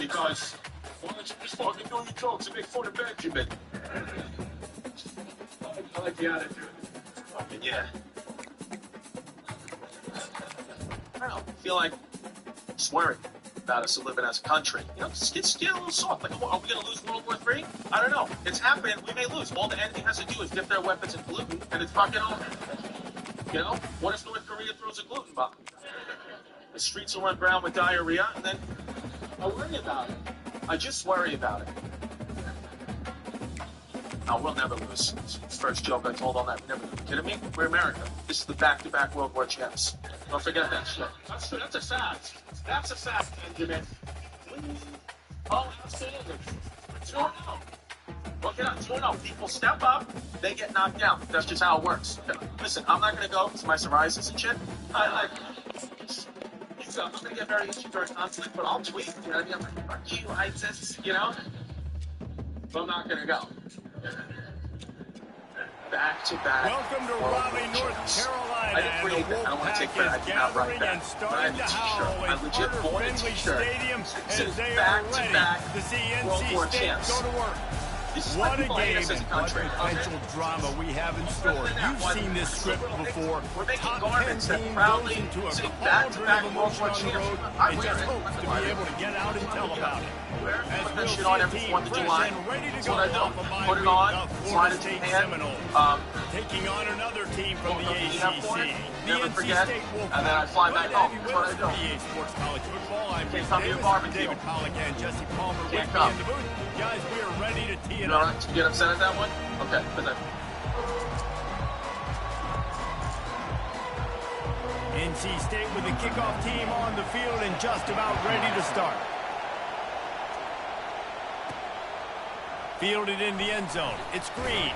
because why don't you just fucking do your jokes and make fun of Benjamin? I like the attitude. Fucking yeah. I don't know. I feel like swearing about us living as a country. You know, just get a little soft. Like, are we going to lose World War III? I don't know. It's happened. We may lose. All the enemy has to do is dip their weapons in gluten, and it's fucking over. You know? What if North Korea throws a gluten bomb? The streets will run brown with diarrhea, and then I worry about it. I just worry about it. No, we'll never lose. First joke I told all night. We never. Are you kidding me? We're America. This is the back-to-back World War champs. Don't forget that shit. That's a fact. That's a fact, Benjamin. Oh, outstanding. 2-0. Look it up. 2-0. People step up, they get knocked down. That's just how it works. Listen, I'm not going to go to my psoriasis and shit. I'm going to get very itchy during conflict, but I'll tweet. You know what I mean? I'm like, fuck you, ISIS, you know? But I'm not going to go. Back-to-back. Welcome to Raleigh, North Carolina. I didn't create that. I don't want to take credit. I did not write that. But I have a t-shirt. I legit bought a t-shirt. It says back-to-back World War champs. Go to work. This is what a game and what potential drama we have in store. You've seen this script before. We're making Top garments 10 that team proudly goes into a say cauldron back-to-back of World emotion War on the champs. road I and wear just it. hopes to be able to get out and tell about it. As Put that we'll shit see on a every team 4th of fresh July. and ready to That's go what I do. off a bye Put it week on, of slide Florida it to State your hand. Seminoles. Taking on another team from the ACC. The Never NC forget. State Wolfpack. And then I fly back Good to have home. you That's with what us I for do. EA Sports College Football. I'm Can't Rich come to your Davis, barbecue. David Pollock, and Jesse Palmer with me Can't come. in the booth. Guys, we are ready to tee it You know up. what? You get upset at that one? Okay. But then, NC State with the kickoff team on the field and just about ready to start. Fielded in the end zone. It's Green.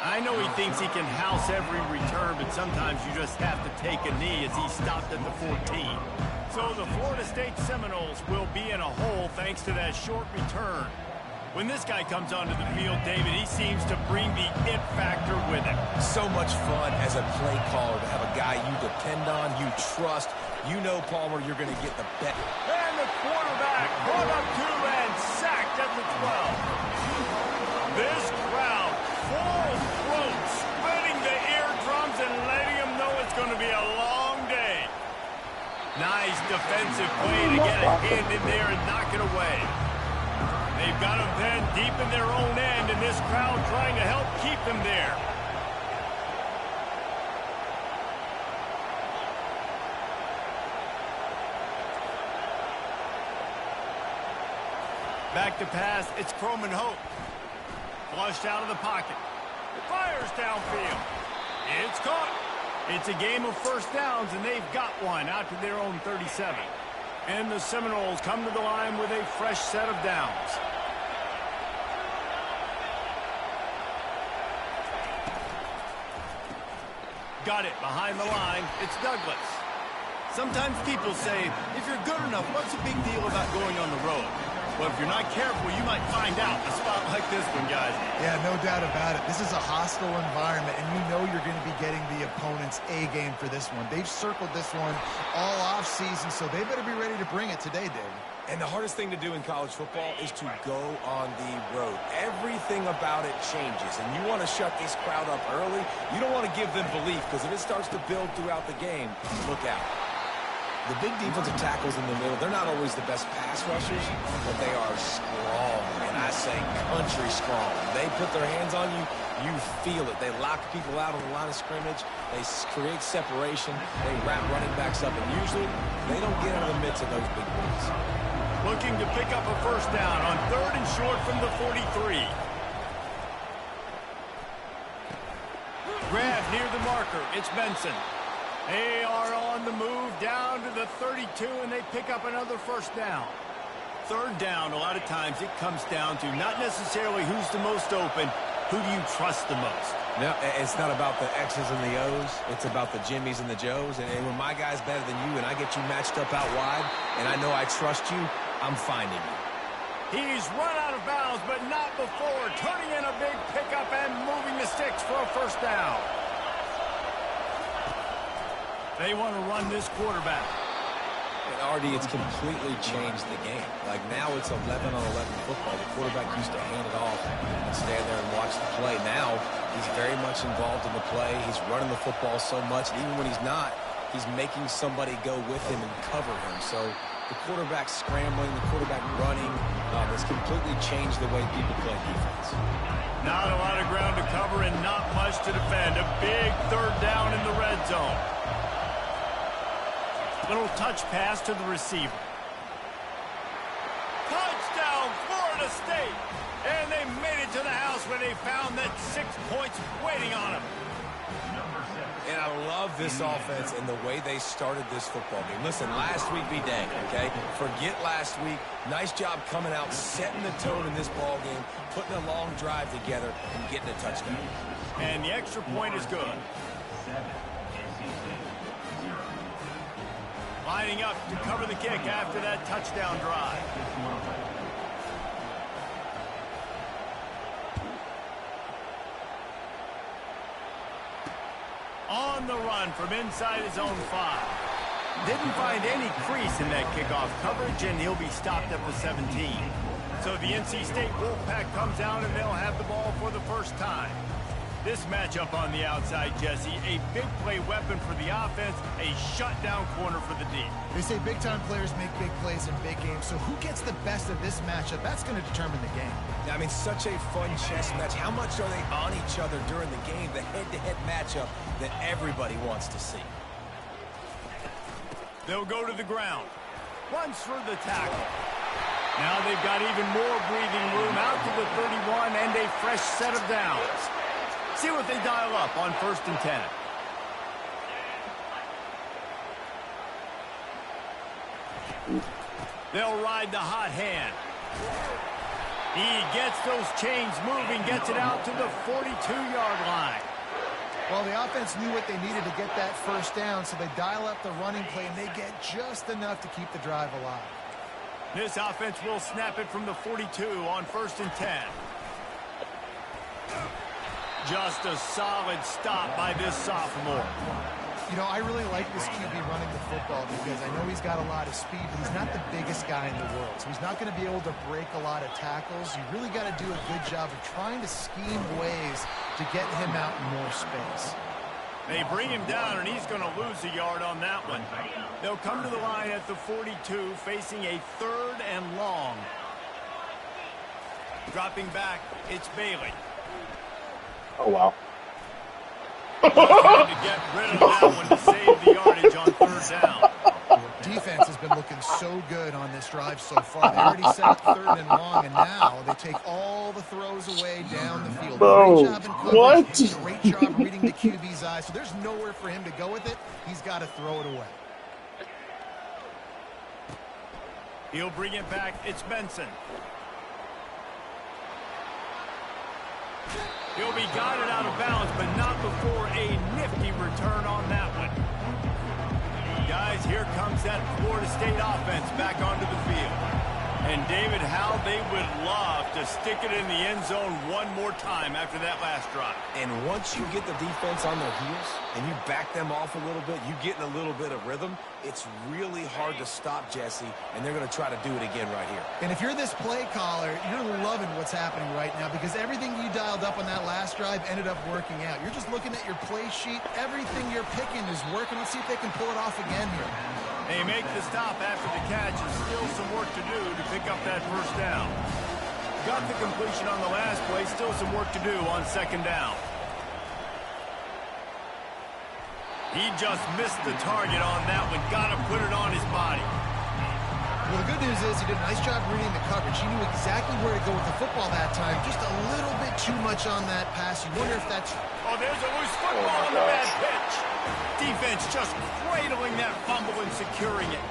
I know he thinks he can house every return, but sometimes you just have to take a knee as he stopped at the 14. So the Florida State Seminoles will be in a hole thanks to that short return. When this guy comes onto the field, David, he seems to bring the it factor with him. So much fun as a play caller to have a guy you depend on, you trust. You know, Palmer, you're going to get the bet. And the quarterback brought up 2 and sacked at the 12. This crowd, full throat, splitting the eardrums and letting them know it's going to be a long day. Nice defensive play to get a hand in there and knock it away. They've got them pinned deep in their own end, and this crowd trying to help keep them there. Back to pass, it's Croman Hope. Flushed out of the pocket. Fires downfield. It's caught. It's a game of first downs, and they've got one out to their own 37. And the Seminoles come to the line with a fresh set of downs. Got it behind the line. It's Douglas. Sometimes people say, if you're good enough, what's the big deal about going on the road? Well, if you're not careful, you might find out a spot like this one, guys. Yeah, no doubt about it. This is a hostile environment, and you know you're going to be getting the opponent's A game for this one. They've circled this one all off season, so they better be ready to bring it today, Dave. And the hardest thing to do in college football is to go on the road. Everything about it changes, and you want to shut this crowd up early. You don't want to give them belief, because if it starts to build throughout the game, look out. The big defensive tackles in the middle, they're not always the best pass rushers, but they are strong, and I say country strong. They put their hands on you, you feel it. They lock people out on the line of scrimmage. They create separation. They wrap running backs up, and usually they don't get out of the midst of those big boys. Looking to pick up a first down on 3rd and short from the 43. Grab near the marker. It's Benson. They are on the move down to the 32, and they pick up another first down. 3rd down, a lot of times it comes down to not necessarily who's the most open, who do you trust the most? No, it's not about the X's and the O's. It's about the Jimmies and the Joes. And when my guy's better than you and I get you matched up out wide, and I know I trust you, I'm finding you. He's run out of bounds, but not before turning in a big pickup and moving the sticks for a first down. They want to run this quarterback. And RD, it's completely changed the game. Like now it's 11-on-11 football. The quarterback used to hand it off and stand there and watch the play. Now he's very much involved in the play. He's running the football so much. And even when he's not, he's making somebody go with him and cover him. So the quarterback scrambling, the quarterback running, has completely changed the way people play defense. Not a lot of ground to cover and not much to defend. A big third down in the red zone. Little touch pass to the receiver. Touchdown, Florida State! And they made it to the house when they found that 6 points waiting on them. And I love this offense and the way they started this football game. Listen, last week be dang, okay? Forget last week. Nice job coming out, setting the tone in this ball game, putting a long drive together, and getting a touchdown. And the extra point is good. Lining up to cover the kick after that touchdown drive. On the run from inside his own 5. Didn't find any crease in that kickoff coverage, and he'll be stopped at the 17. So the NC State Wolfpack comes out, and they'll have the ball for the first time. This matchup on the outside, Jesse, a big play weapon for the offense, a shutdown corner for the D. They say big-time players make big plays in big games, so who gets the best of this matchup? That's going to determine the game. I mean, such a fun chess match. How much are they on each other during the game, the head-to-head matchup that everybody wants to see? They'll go to the ground. Runs for the tackle. Now they've got even more breathing room out to the 31 and a fresh set of downs. See what they dial up on 1st and 10. They'll ride the hot hand. He gets those chains moving, gets it out to the 42-yard line. Well, the offense knew what they needed to get that first down, so they dial up the running play, and they get just enough to keep the drive alive. This offense will snap it from the 42 on 1st and 10. Just a solid stop by this sophomore. You know, I really like this QB running the football because I know he's got a lot of speed, but he's not the biggest guy in the world. So he's not going to be able to break a lot of tackles. You really got to do a good job of trying to scheme ways to get him out in more space. They bring him down, and he's going to lose a yard on that one. They'll come to the line at the 42, facing a 3rd and long. Dropping back, it's Bailey. Oh, wow. Trying to get rid of that one to save the yardage on 3rd down. Defense has been looking so good on this drive so far. They already set up 3rd and long, and now they take all the throws away down the field. Great job in coverage. Great job reading the QB's eyes. So there's nowhere for him to go with it. He's got to throw it away. He'll bring it back. It's Benson. He'll be guided out of bounds, but not before a nifty return on that one. Guys, here comes that Florida State offense back onto the field. And David, how they would love to stick it in the end zone one more time after that last drive. And once you get the defense on their heels and you back them off a little bit, you get in a little bit of rhythm, it's really hard to stop, Jesse, and they're going to try to do it again right here. And if you're this play caller, you're loving what's happening right now because everything you dialed up on that last drive ended up working out. You're just looking at your play sheet. Everything you're picking is working. Let's see if they can pull it off again here. They make the stop after the catch and still some work to do to pick up that first down. Got the completion on the last play, still some work to do on 2nd down. He just missed the target on that one. Got to put it on his body. Well, the good news is he did a nice job reading the coverage. He knew exactly where to go with the football that time. Just a little bit too much on that pass. You wonder if that's... Oh, there's a loose football on the bad pitch. Defense just cradling that fumble and securing it.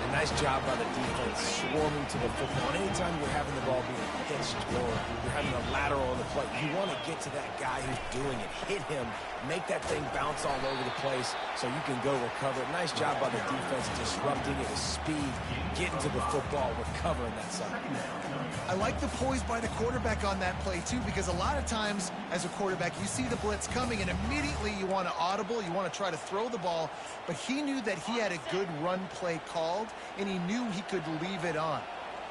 And Nice job by the defense, swarming to the football. And anytime you're having the ball being pitched or you're having a lateral on the play, you want to get to that guy who's doing it, hit him, make that thing bounce all over the place so you can go recover it. Nice job by the defense disrupting it with speed, getting to the football, recovering that side. I like the poise by the quarterback on that play, too, because a lot of times as a quarterback, you see the blitz coming, and immediately you want to audible, you want to try to throw the ball, but he knew that he had a good run play called, and he knew he could leave it on.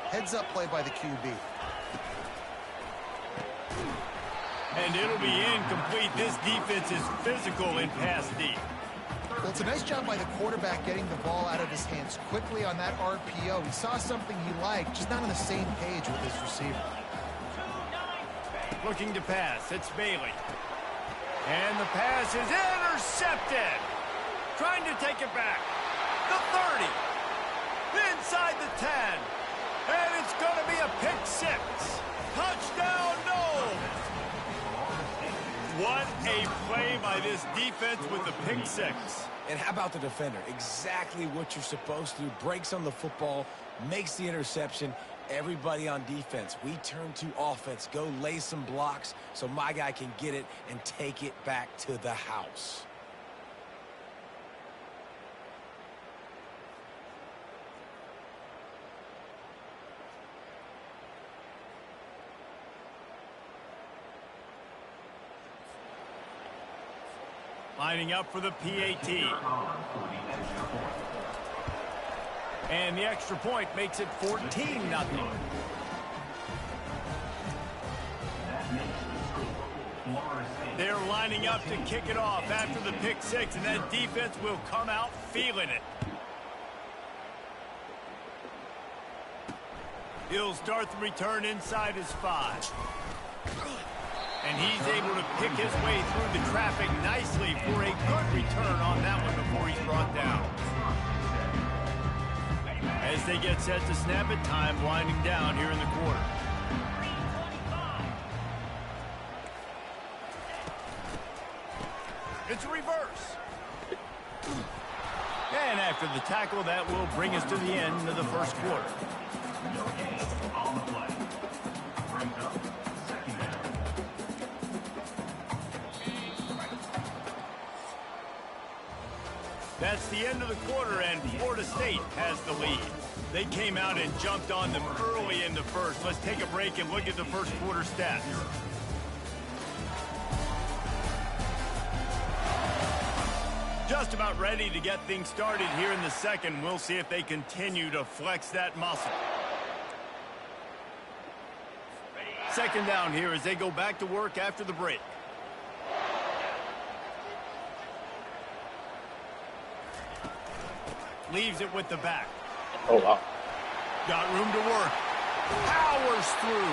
Heads-up play by the QB. And it'll be incomplete. This defense is physical in pass D. Well, it's a nice job by the quarterback getting the ball out of his hands quickly on that RPO. He saw something he liked, just not on the same page with his receiver. Looking to pass. It's Bailey. And the pass is intercepted. Trying to take it back. The 30. Inside the 10. And it's going to be a pick six. Touchdown, no! What a play by this defense with the pick six. And how about the defender? Exactly what you're supposed to do. Breaks on the football, makes the interception. Everybody on defense, we turn to offense. Go lay some blocks so my guy can get it and take it back to the house. Lining up for the PAT. And the extra point makes it 14-0. They're lining up to kick it off after the pick six, and that defense will come out feeling it. He'll start the return inside his 5. And he's able to pick his way through the traffic nicely for a good return on that one before he's brought down. As they get set to snap it, time winding down here in the quarter. It's a reverse. And after the tackle, that will bring us to the end of the first quarter. That's the end of the quarter, and Florida State has the lead. They came out and jumped on them early in the first. Let's take a break and look at the first quarter stats. Just about ready to get things started here in the second. We'll see if they continue to flex that muscle. Second down here as they go back to work after the break. Leaves it with the back. Oh, wow. Got room to work. Powers through.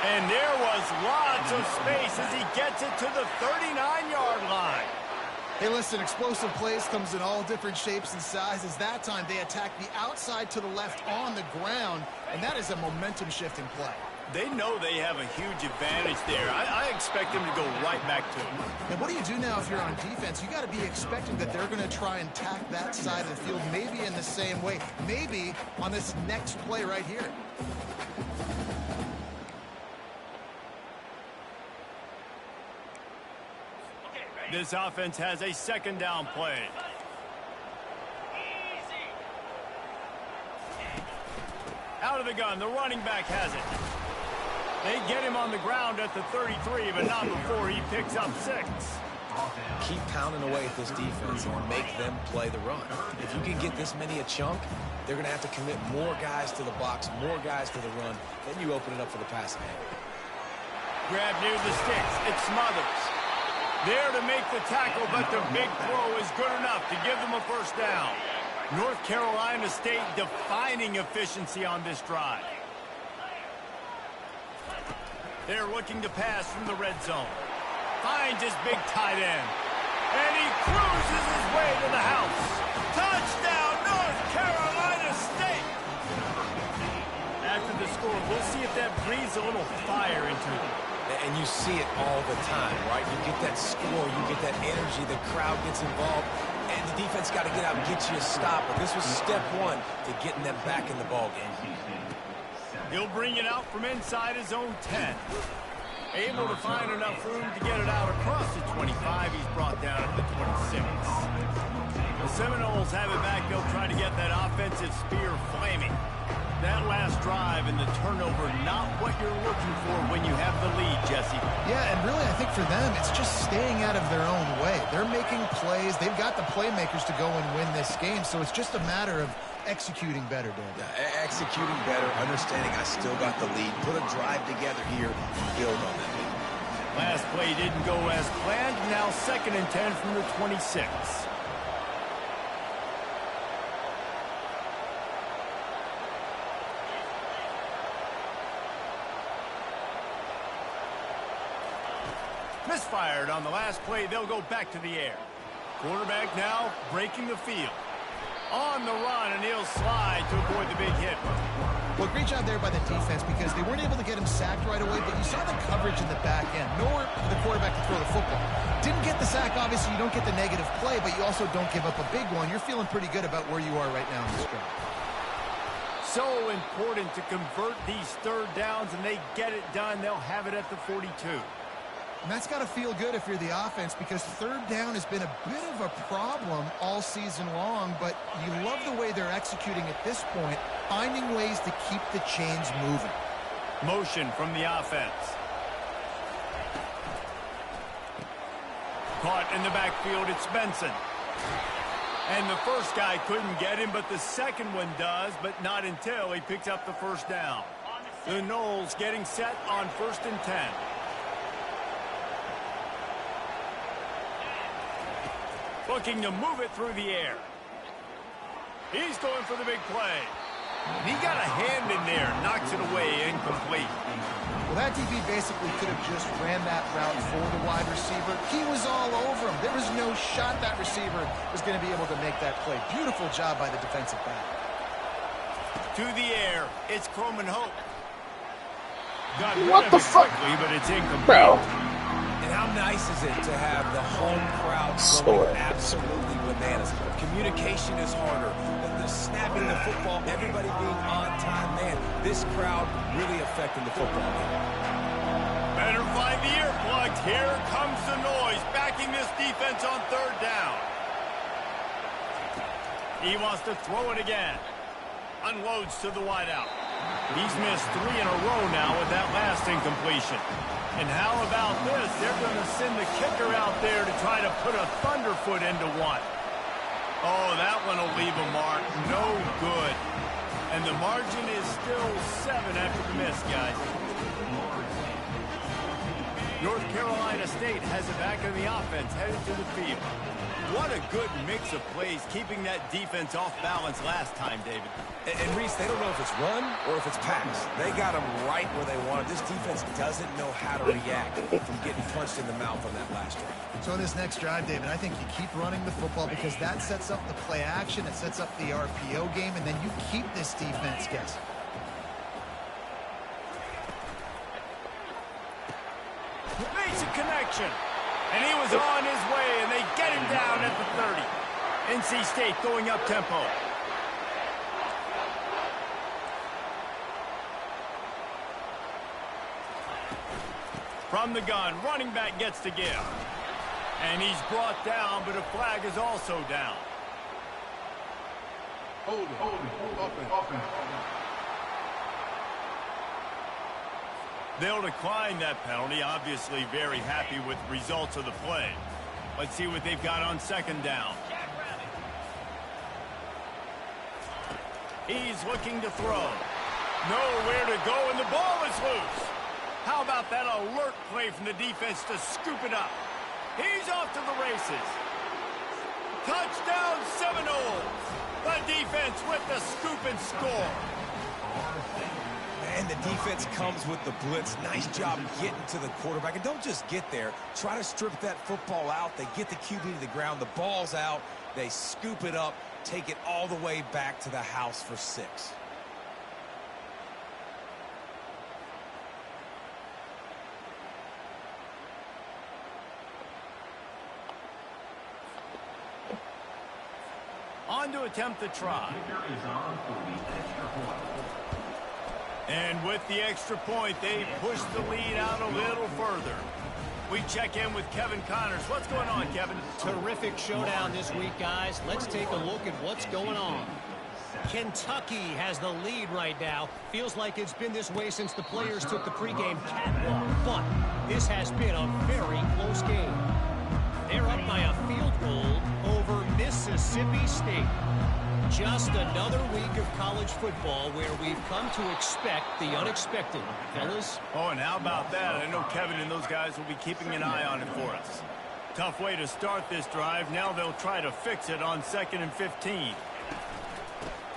And there was lots of space as he gets it to the 39-yard line. Hey, listen, explosive plays comes in all different shapes and sizes. That time they attack the outside to the left on the ground, and that is a momentum-shifting play. They know they have a huge advantage there. I expect them to go right back to it. And what do you do now if you're on defense? You got to be expecting that they're going to try and tack that side of the field, maybe in the same way, maybe on this next play right here. This offense has a second down play. Out of the gun, the running back has it. They get him on the ground at the 33, but not before he picks up 6. Keep pounding away at this defense and make them play the run. If you can get this many a chunk, they're going to have to commit more guys to the box, more guys to the run. Then you open it up for the passing game. Grab near the sticks. It's Smothers. There to make the tackle, but the big throw is good enough to give them a first down. North Carolina State defining efficiency on this drive. They're looking to pass from the red zone. Finds his big tight end. And he cruises his way to the house. Touchdown, North Carolina State! After the score, we'll see if that breathes a little fire into them. And you see it all the time, right? You get that score, you get that energy, the crowd gets involved. And the defense got to get out and get you a stop, but this was step one to getting them back in the ballgame. He'll bring it out from inside his own 10. Able to find enough room to get it out across the 25. He's brought down at the 26. The Seminoles have it back. They'll try to get that offensive spear flaming. That last drive and the turnover, not what you're looking for when you have the lead, Jesse. Yeah, and really, I think for them, it's just staying out of their own way. They're making plays. They've got the playmakers to go and win this game, so it's just a matter of executing better, Dan. Yeah, executing better, understanding I still got the lead. Put a drive together here and build on that lead. Last play didn't go as planned. Now 2nd and 10 from the 26. Misfired on the last play. They'll go back to the air. Quarterback now breaking the field. On the run, and he'll slide to avoid the big hit. Well, great job there by the defense because they weren't able to get him sacked right away, but you saw the coverage in the back end. Nowhere for the quarterback to throw the football. Didn't get the sack, obviously. You don't get the negative play, but you also don't give up a big one. You're feeling pretty good about where you are right now in this drive. So important to convert these 3rd downs, and they get it done. They'll have it at the 42. And that's got to feel good if you're the offense because 3rd down has been a bit of a problem all season long, but you love the way they're executing at this point, finding ways to keep the chains moving. Motion from the offense. Caught in the backfield, it's Benson. And the first guy couldn't get him, but the second one does, but not until he picks up the 1st down. The Noles getting set on 1st and 10. Looking to move it through the air. He's going for the big play. He got a hand in there, knocks it away, incomplete. Well, that DB basically could have just ran that route for the wide receiver. He was all over him. There was no shot that receiver was going to be able to make that play. Beautiful job by the defensive back. To the air, it's Croman Hope. Got What the fuck? Quickly, but it's incomplete. Bro. And how nice is it to have the home crowd So going absolutely bananas? Communication is harder. The snapping the football, everybody being on time. Man, this crowd really affecting the football game. Better find the earplugs. Here comes the noise, backing this defense on 3rd down. He wants to throw it again. Unloads to the wideout. He's missed 3 in a row now with that last incompletion. And how about this? They're going to send the kicker out there to try to put a thunderfoot into one. Oh, that one will leave a mark. No good. And the margin is still 7 after the miss, guys. North Carolina State has it back in the offense, headed to the field. What a good mix of plays, keeping that defense off balance last time, David. And Reese, they don't know if it's run or if it's pass. They got them right where they want it. This defense doesn't know how to react from getting punched in the mouth on that last drive. So in this next drive, David, I think you keep running the football because that sets up the play action, it sets up the RPO game, and then you keep this defense guessing. Basic connection. And he was on his way, and they get him down at the 30. NC State going up tempo. From the gun, running back gets to give. And he's brought down, but a flag is also down. Hold it. Open. They'll decline that penalty, obviously very happy with the results of the play. Let's see what they've got on 2nd down. He's looking to throw. Nowhere to go, and the ball is loose. How about that alert play from the defense to scoop it up? He's off to the races. Touchdown Seminoles. The defense with the scoop and score. And the defense comes with the blitz. Nice job getting to the quarterback. And don't just get there. Try to strip that football out. They get the QB to the ground. The ball's out. They scoop it up, take it all the way back to the house for 6. On to attempt the try. And with the extra point, they push the lead out a little further. We check in with Kevin Connors. What's going on, Kevin? Terrific showdown this week, guys. Let's take a look at what's going on. Kentucky has the lead right now. Feels like it's been this way since the players took the pregame catwalk. But this has been a very close game. They're up by a field goal over Mississippi State. Just another week of college football where we've come to expect the unexpected, fellas. Oh, and how about that? I know Kevin and those guys will be keeping an eye on it for us. Tough way to start this drive. Now they'll try to fix it on 2nd and 15.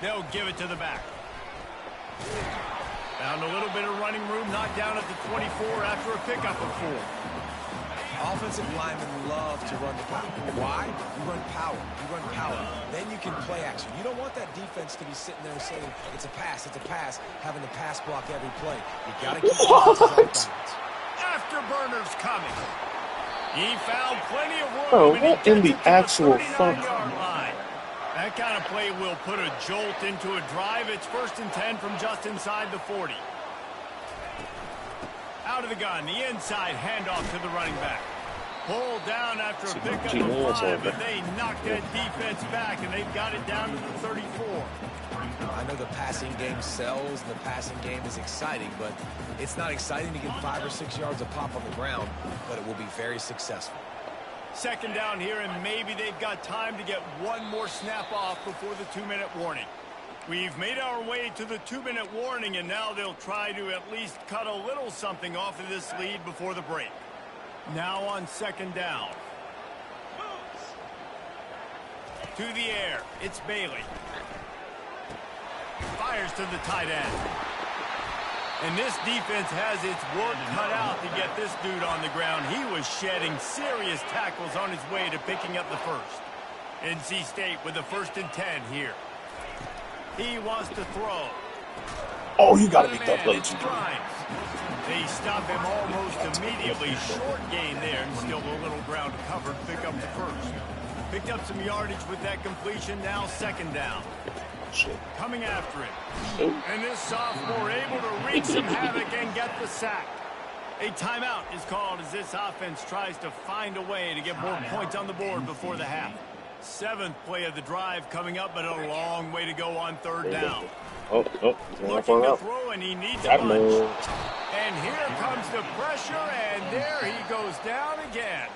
They'll give it to the back. Found a little bit of running room, knocked down at the 24 after a pickup of 4. Offensive linemen love to run the power. Why? You run power. You run power. Then you can play action. You don't want that defense to be sitting there saying, it's a pass, having to pass block every play. You got to keep defenses off balance. Afterburners coming. He found plenty of room. Bro, what in the actual fuck? Line. That kind of play will put a jolt into a drive. It's 1st and 10 from just inside the 40. Out of the gun, the inside handoff to the running back. Pulled down after a pickup of 5, but they knocked that defense back, and they've got it down to the 34. I know the passing game sells, the passing game is exciting, but it's not exciting to get 5 or 6 yards of pop on the ground, but it will be very successful. 2nd down here, and maybe they've got time to get one more snap off before the 2-minute warning. We've made our way to the 2-minute warning, and now they'll try to at least cut a little something off of this lead before the break. Now on 2nd down. To the air. It's Bailey. Fires to the tight end. And this defense has its work cut out to get this dude on the ground. He was shedding serious tackles on his way to picking up the first. NC State with the 1st and 10 here. He wants to throw. Oh, you got to beat that play. They stop him almost immediately. Short gain there, and still a little ground covered. Pick up the first. Picked up some yardage with that completion. Now 2nd down. Shit. Coming after it. And this sophomore able to wreak some havoc and get the sack. A timeout is called as this offense tries to find a way to get more points on the board before the half. 7th play of the drive coming up, but a long way to go on 3rd down. Looking to throw, and he needs a bunch. And here comes the pressure, and there he goes down again.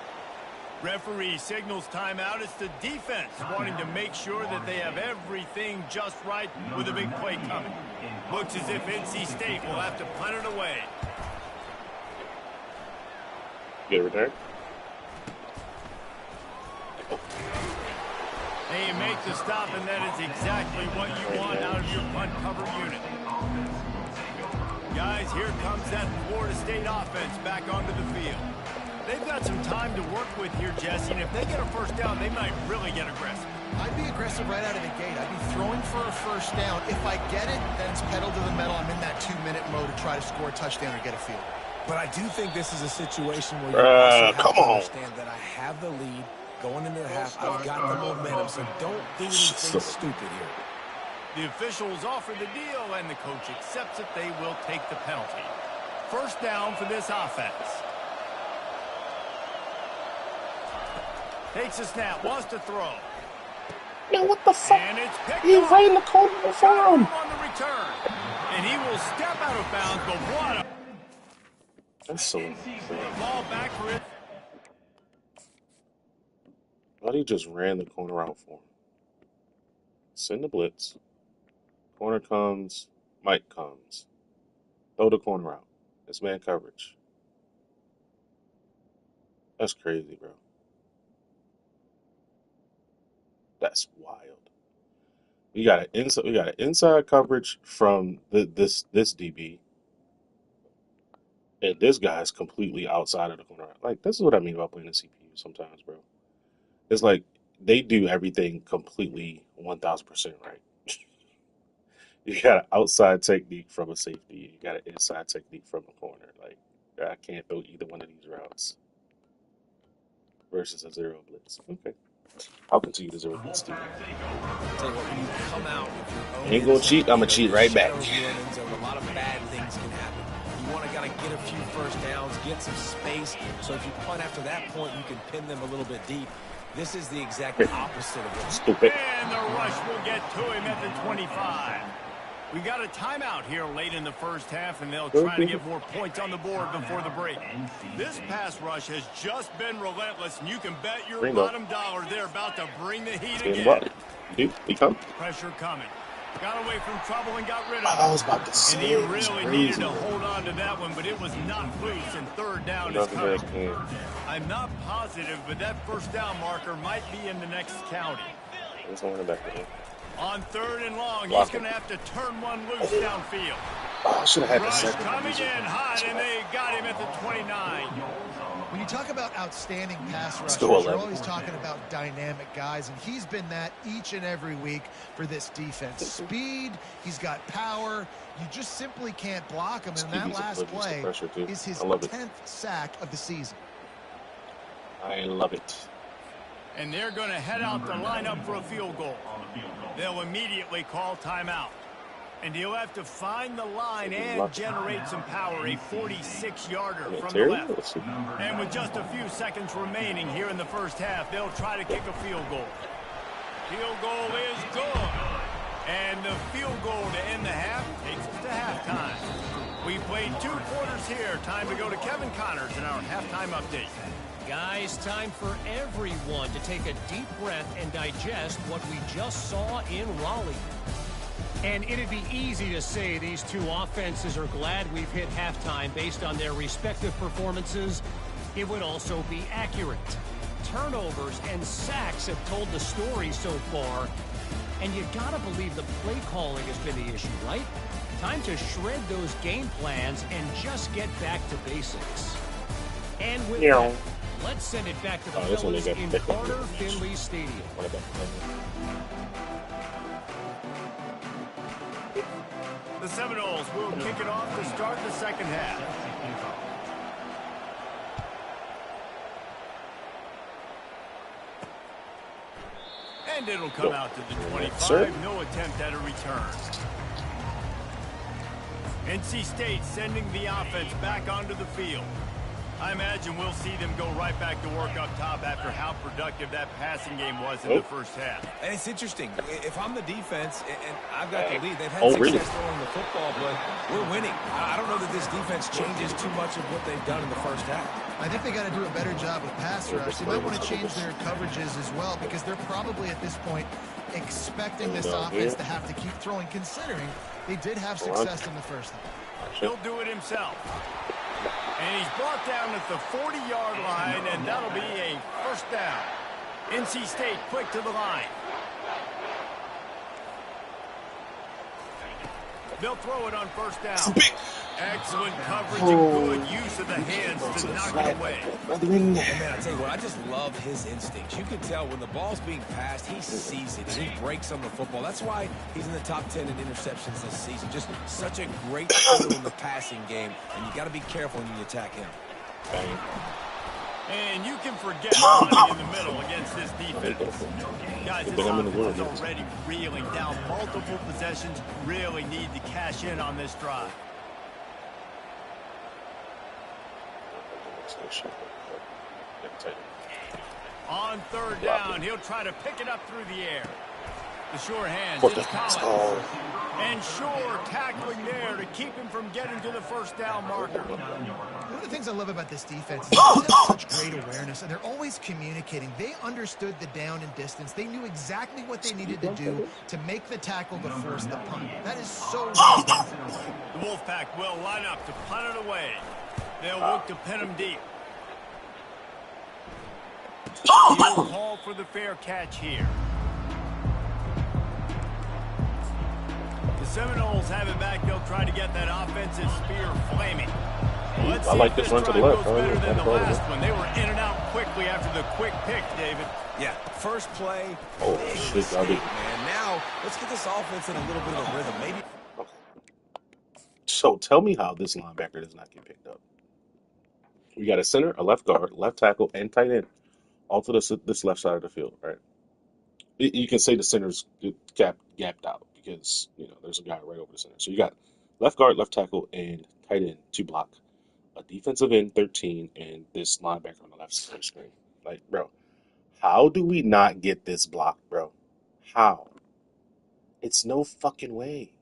Referee signals timeout. It's the defense wanting to make sure that they have everything just right with a big play coming. Looks as if NC State will have to punt it away. Good return. They make the stop, and that is exactly what you want out of your punt cover unit. Guys, here comes that Florida State offense back onto the field. They've got some time to work with here, Jesse, and if they get a 1st down, they might really get aggressive. I'd be aggressive right out of the gate. I'd be throwing for a 1st down. If I get it, then it's pedal to the metal. I'm in that 2-minute mode to try to score a touchdown or get a field. But I do think this is a situation where you also have to understand that I have the lead going into the half. I've got the momentum, so don't do anything stupid here. The officials offer the deal, and the coach accepts it. They will take the penalty. 1st down for this offense. Takes a snap, wants to throw. Man, what the fuck? And it's picked He's up. right in the corner for him. On the return. And he will step out of bounds, but what a... That's so Ball back for it. Why he just ran the corner out for him? Send the blitz. Corner comes. Mike comes. Throw the corner out. It's man coverage. That's crazy, bro. That's wild. We got an inside coverage from this DB. And this guy's completely outside of the corner. Like, this is what I mean about playing the CPU sometimes, bro. It's like they do everything completely 1,000% right. You got an outside technique from a safety. You got an inside technique from a corner. Like, I can't throw either one of these routes versus a zero blitz. Okay. I'll continue to deserve this team. Tell you what, when you come out with your own Ain't gonna cheat. I'm gonna cheat right back. shadows running zone, a lot of bad things can happen. You want to gotta get a few first downs, get some space, so if you punt after that point, you can pin them a little bit deep. This is the exact opposite of what Stupid. And the rush will get to him at the 25. We got a timeout here late in the first half, and they'll try to get more points on the board before the break. This pass rush has just been relentless, and you can bet your bottom dollar they're about to bring the heat again. Dude, he come. Pressure coming. Got away from trouble and got rid of it. I was about to say, and he really needed to hold on to that one, but it was not loose, and third down is coming. I'm not positive, but that first down marker might be in the next county. On third and long, he's going to have to turn one loose downfield. I should have had the Rush second. coming in hot, and they got him at the 29. When you talk about outstanding pass rushers, you're always talking about dynamic guys, and he's been that each and every week for this defense. Speed, he's got power. You just simply can't block him, and that last play is his 10th sack of the season. I love it. And they're going to head out the lineup for a field goal. They'll immediately call timeout. And he'll have to find the line and generate some power, a 46-yarder from the left. And with just a few seconds remaining here in the first half, they'll try to kick a field goal. Field goal is good. And the field goal to end the half takes us to halftime. We played 2 quarters here. Time to go to Kevin Connors in our halftime update. Guys, time for everyone to take a deep breath and digest what we just saw in Raleigh. And it'd be easy to say these two offenses are glad we've hit halftime based on their respective performances. It would also be accurate. Turnovers and sacks have told the story so far. And you gotta believe the play calling has been the issue, right? Time to shred those game plans and just get back to basics. And with that, let's send it back to the fellas in Carter Finley Stadium. The Seminoles will kick it off to start the second half. And it'll come out to the 25. No attempt at a return. NC State sending the offense back onto the field. I imagine we'll see them go right back to work up top after how productive that passing game was in the first half. And it's interesting. If I'm the defense and I've got the lead, they've had success throwing the football, but we're winning. I don't know that this defense changes too much of what they've done in the first half. I think they got to do a better job with pass rush. They might want to change their coverages as well, because they're probably at this point expecting this offense to have to keep throwing, considering they did have success in the first half. He'll do it himself. And he's brought down at the 40-yard line, and that'll be a first down. NC State quick to the line. They'll throw it on first down. Excellent coverage and good use of the hands to knock it away. And man, I tell you what, I just love his instincts. You can tell when the ball's being passed, he sees it. He breaks on the football. That's why he's in the top 10 in interceptions this season. Just such a great feel in the passing game, and you got to be careful when you attack him. And you can forget running in the middle against this defense. Guys, this offense is already reeling down multiple possessions. Really need to cash in on this drive. On third down, he'll try to pick it up through the air. The sure hands, it's Collins. And Shore tackling there to keep him from getting to the first down marker. One of the things I love about this defense is they have such great awareness, and they're always communicating. They understood the down and distance. They knew exactly what they needed to do to make the tackle to force the punt. That is so good. The Wolfpack will line up to punt it away. They'll look to pin him deep. He'll call for the fair catch here. The Seminoles have it back. They'll try to get that offensive spear flaming. Let's I like this run to the left. Better than the last one. They were in and out quickly after the quick pick, David. Yeah, first play. Oh, shit, man. Now, let's get this offense in a little bit of a rhythm. Maybe. So tell me how this linebacker does not get picked up. We got a center, a left guard, left tackle, and tight end. off of this left side of the field, right? You can say the center's gapped out because there's a guy right over the center. So you got left guard, left tackle, and tight end to block, a defensive end 13, and this linebacker on the left side of the screen. Like, bro, how do we not get this blocked, bro? How? It's no fucking way.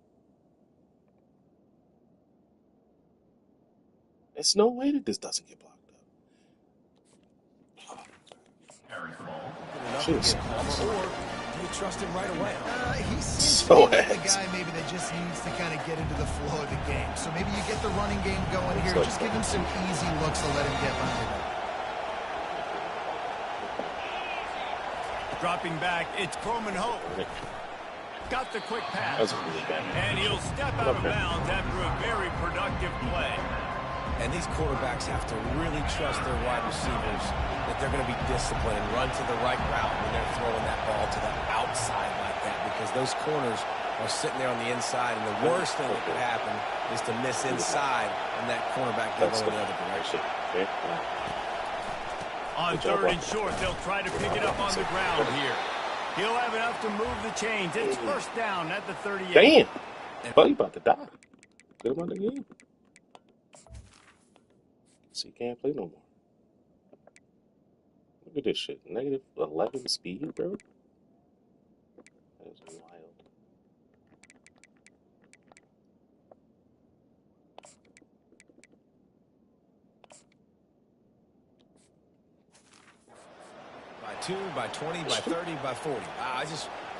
It's no way that this doesn't get blocked up. Shit is Do you trust him right away? He seems to so be like the ass. guy maybe that just needs to kind of get into the flow of the game. So maybe you get the running game going here. Just give him some easy looks to let him get rounded up. Dropping back, it's Croman Hope. Got the quick pass. And he'll step out of bounds after a very productive play. And these quarterbacks have to really trust their wide receivers that they're going to be disciplined and run to the right route when they're throwing that ball to the outside like that, because those corners are sitting there on the inside, and the worst thing that could happen is to miss inside and that cornerback go in the other direction. On third and short, they'll try to pick it up on the ground here. He'll have enough to move the chains. It's first down at the 38. Damn. Buddy about to die. Get him out the game. So he can't play no more. Look at this shit. Negative 11 speed, bro. That is wild. By 2, by 20, by 30, by 40.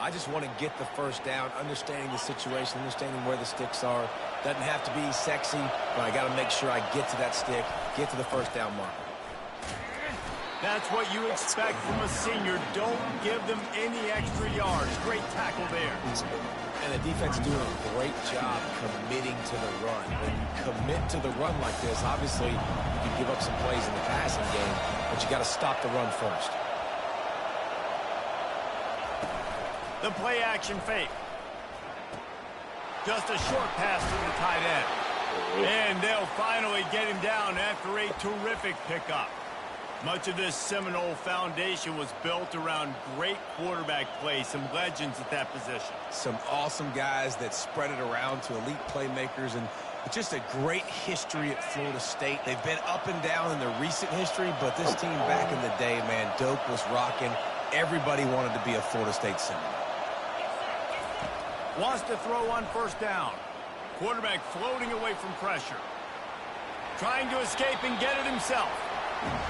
I just want to get the first down, understanding the situation, understanding where the sticks are. Doesn't have to be sexy, but I got to make sure I get to that stick, get to the first down marker. That's what you expect from a senior. Don't give them any extra yards. Great tackle there. And the defense doing a great job committing to the run. When you commit to the run like this, obviously you can give up some plays in the passing game, but you got to stop the run first. The play action fake. Just a short pass to the tight end. And they'll finally get him down after a terrific pickup. Much of this Seminole foundation was built around great quarterback play, some legends at that position. Some awesome guys that spread it around to elite playmakers, and just a great history at Florida State. They've been up and down in their recent history, but this team back in the day, man, Doak was rocking. Everybody wanted to be a Florida State Seminole. Wants to throw on first down. Quarterback floating away from pressure. Trying to escape and get it himself.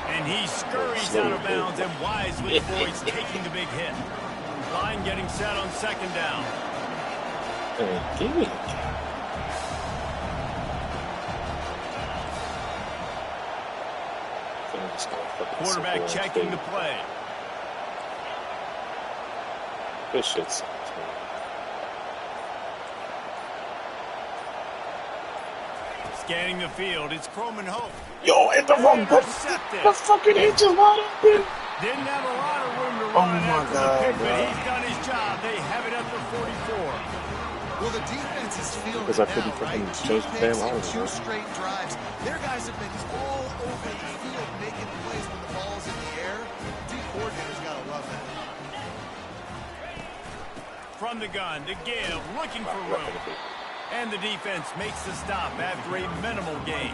And he scurries out of bounds and wisely avoids taking the big hit. Line getting set on second down. Quarterback checking the play. This shit's Scanning the field, it's Croman Hope. Yo, at the wrong the fucking edge is wide open. Didn't have a lot of room to run after the pick, but he's done his job. They have it at the 44. Well, the defense is feeling Because I couldn't fucking change the damn line. 2 straight drives. Their guys have been all over the field making plays when the ball's in the air. D coordinator's got to love that. From the gun, the give, looking for room. And the defense makes the stop after a minimal gain.